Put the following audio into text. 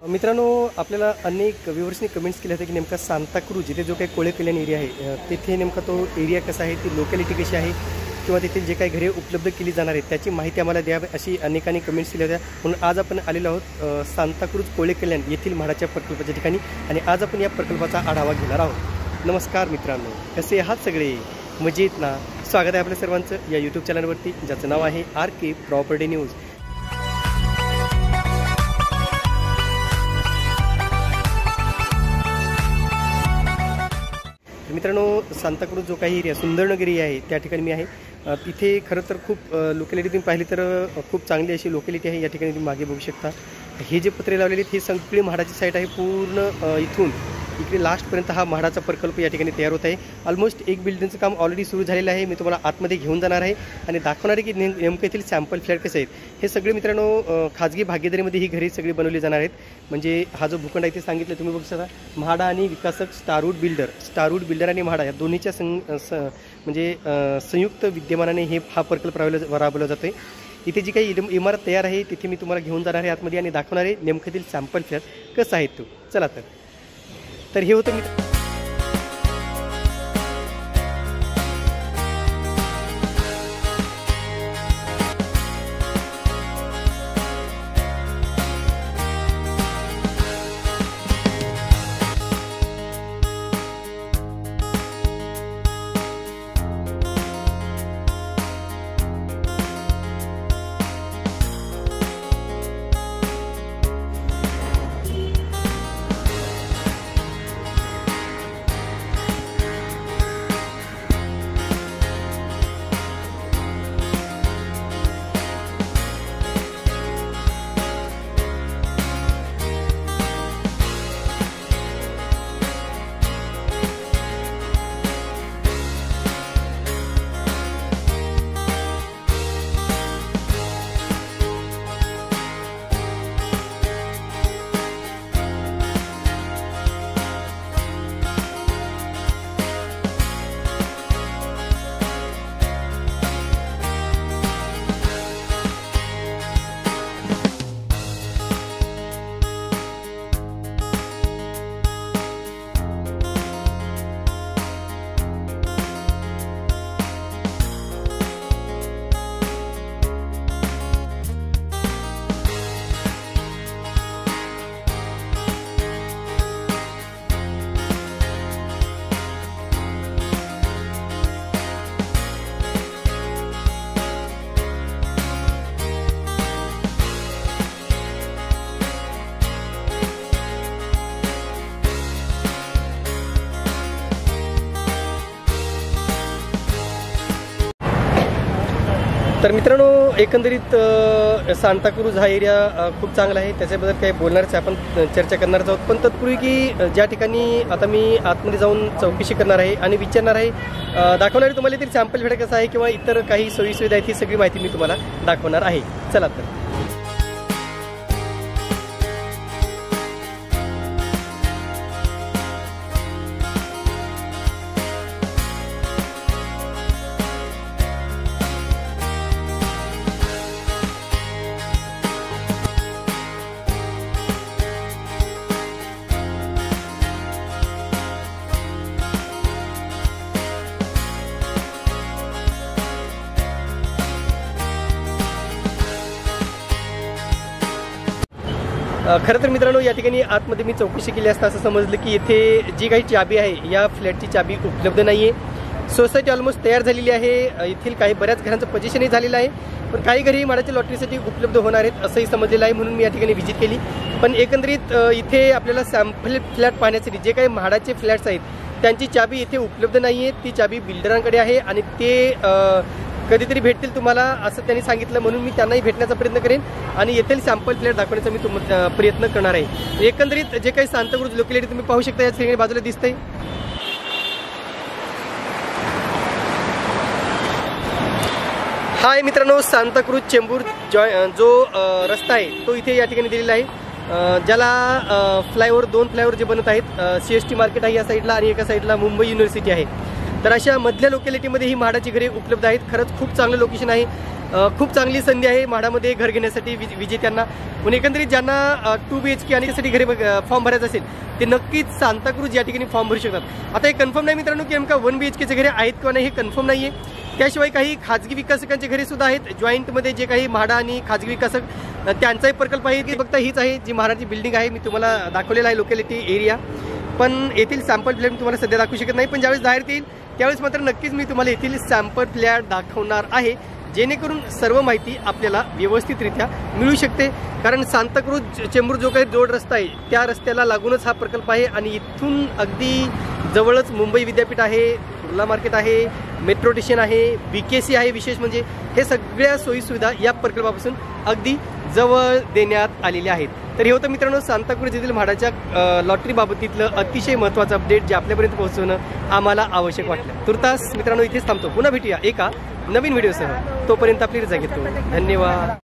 मित्रांनो, आपल्याला अनेक व्ह्यूअर्सनी कमेंट्स केले होते की नेमका सांताक्रूज जिथे जो काही कोळे कल्याण एरिया आहे तिथे नेमका तो एरिया कसा आहे, ती लोकॅलिटी कशी आहे किंवा तेथील जे काही घरे उपलब्ध केली जाणार आहेत त्याची माहिती आम्हाला द्यावी अशी अनेकांनी कमेंट्स केल्या होत्या। म्हणून आज आपण आलेलो आहोत सांताक्रूज कोळे कल्याण येथील म्हाडाच्या प्रकल्पाच्या ठिकाणी आणि आज आपण या प्रकल्पाचा आढावा घेणार आहोत। नमस्कार मित्रांनो, कसे आहात सगळे? मजेत ना? स्वागत आहे आपल्या सर्वांचं या यूट्यूब चॅनलवरती ज्याचं नाव आहे RK प्रॉपर्टी न्यूज। मित्रांनो, सांताक्रूज जो काही एरिया सुंदरनगर एरिया आहे त्या ठिकाणी मी आहे। तिथे खरं तर खूप लोकॅलिटी तुम्ही पाहिली तर खूप चांगली अशी लोकॅलिटी आहे। या ठिकाणी तुम्ही मागे बघू शकता, हे जे पत्रे लावलेले आहेत ही सगळी म्हाडाची साईट आहे। पूर्ण इथून इकडे लास्टपर्यंत हा म्हाडाचा प्रकल्प या ठिकाणी तयार होत आहे। ऑलमोस्ट एक बिल्डिंगचं काम ऑलरेडी सुरू झालेलं आहे। मी तुम्हाला आतमध्ये घेऊन जाणार आहे आणि दाखवणार आहे की नेमकं येथील सॅम्पल फ्लॅट कसे आहेत। हे सगळे मित्रांनो खाजगी भागीदारीमध्ये ही घरे सगळी बनवली जाणार आहेत। म्हणजे हा जो भूखंड आहे ते सांगितलं तुम्ही बघू शकता, म्हाडा आणि विकासक स्टारवूड बिल्डर आणि म्हाडा या दोन्हीच्या संयुक्त विद्यमानाने हा प्रकल्प राबवला जातो आहे। इथे जी काही इमारत तयार आहे तिथे मी तुम्हाला घेऊन जाणार आहे आतमध्ये आणि दाखवणार आहे नेमकं येथील सॅम्पल फ्लॅट कसं आहे तो। चला तर हे होतं मित्र। तर मित्रांनो, एकंदरीत सांताक्रूज हा एरिया खूप चांगला आहे, त्याच्याबद्दल काही बोलणारच आपण चर्चा करणार आहोत। पण तत्पूर्वी की ज्या ठिकाणी आता मी आतमध्ये जाऊन चौकशी करणार आहे आणि विचारणार आहे, दाखवणार आहे तुम्हाला तरी सॅम्पल फ्लॅट कसा आहे किंवा इतर काही सोयीसुविधा आहेत ही सगळी माहिती मी तुम्हाला दाखवणार आहे। चला तर खरं तर मित्रांनो, या ठिकाणी आतमध्ये मी चौकशी केली असता असं समजलं की येथे जी काही चाबी आहे या फ्लॅटची चाबी उपलब्ध नाही आहे। सोसायटी ऑलमोस्ट तयार झालेली आहे, येथील काही बऱ्याच घरांचं पोझिशनही झालेलं आहे, पण काही घरी म्हाडाच्या लॉटरीसाठी उपलब्ध होणार आहेत असंही समजलेलं आहे। म्हणून मी या ठिकाणी व्हिजिट केली। पण एकंदरीत इथे आपल्याला सॅम्पल फ्लॅट पाहण्यासाठी जे काही म्हाडाचे फ्लॅट्स आहेत त्यांची चाबी इथे उपलब्ध नाही आहे, ती चाबी बिल्डरांकडे आहे आणि ते कधीतरी भेटतील तुम्हाला असं त्यांनी सांगितलं। म्हणून मी त्यांनाही भेटण्याचा प्रयत्न करेन आणि येथील सॅम्पल फ्लॅट दाखवण्याचा मी प्रयत्न करणार आहे। एकंदरीत जे काही सांताक्रूज लोकॅलिटी तुम्ही पाहू शकता, या ठिकाणी बाजूला दिसतंय हा आहे मित्रांनो सांताक्रूज चेंबूर जो रस्ता आहे तो इथे या ठिकाणी दिलेला आहे, ज्याला फ्लायओव्हर 2 फ्लायओव्हर जे बनत आहेत। CST मार्केट आहे या साईडला आणि एका साईडला मुंबई युनिव्हर्सिटी आहे। तर अशा मधल्या लोकॅलिटीमध्ये ही म्हाडाची घरे उपलब्ध आहेत. खरंच खूप चांगलं लोकेशन आहे, खूप चांगली संधी आहे म्हाडामध्ये घर घेण्यासाठी विजेत्यांना. पण एकंदरीत ज्यांना 2 BHK आणि त्यासाठी घरे फॉर्म भरायचं असेल ते नक्कीच सांताक्रूज या ठिकाणी फॉर्म भरू शकतात. आता हे कन्फर्म नाही मित्रांनो की नेमका 1 BHKचे घरे आहेत किंवा नाही, हे कन्फर्म नाही आहे. त्याशिवाय काही खाजगी विकासकांचे घरे सुद्धा आहेत. जॉईंटमध्ये जे काही म्हाडा आणि खाजगी विकासक त्यांचाही प्रकल्प आहे की फक्त हीच आहे जी म्हाडाची बिल्डिंग आहे. मी तुम्हाला दाखवलेला आहे लोकॅलिटी एरिया, पण येथील सॅम्पल फ्लॅट तुम्हाला सध्या दाखवू शकत नाही. पण ज्यावेळेस बाहेर येईल त्यावेळेस मात्र नक्कीच मी तुम्हाला येथील सॅम्पल फ्लॅट दाखवणार आहे, जेणेकरून सर्व माहिती आपल्याला व्यवस्थितरित्या मिळू शकते. कारण सांताक्रूज चेंबूर जो काही जोड रस्ता आहे त्या रस्त्याला लागूनच हा प्रकल्प आहे आणि इथून अगदी जवळच मुंबई विद्यापीठ आहे, कुर्ला मार्केट आहे, मेट्रो स्टेशन आहे, BKC आहे. विशेष म्हणजे हे सगळ्या सोयीसुविधा या प्रकल्पापासून अगदी जवळ देण्यात आलेल्या आहेत. तर हे होतं मित्रांनो सांताक्रूज येथील म्हाडाच्या लॉटरीबाबतीतलं अतिशय महत्त्वाचं अपडेट जे आपल्यापर्यंत पोहोचवणं आम्हाला आवश्यक वाटलं. तुर्तास मित्रांनो इथेच थांबतो. पुन्हा भेटूया एका नवीन व्हिडिओसह. तोपर्यंत आपली रजा घेतो. धन्यवाद.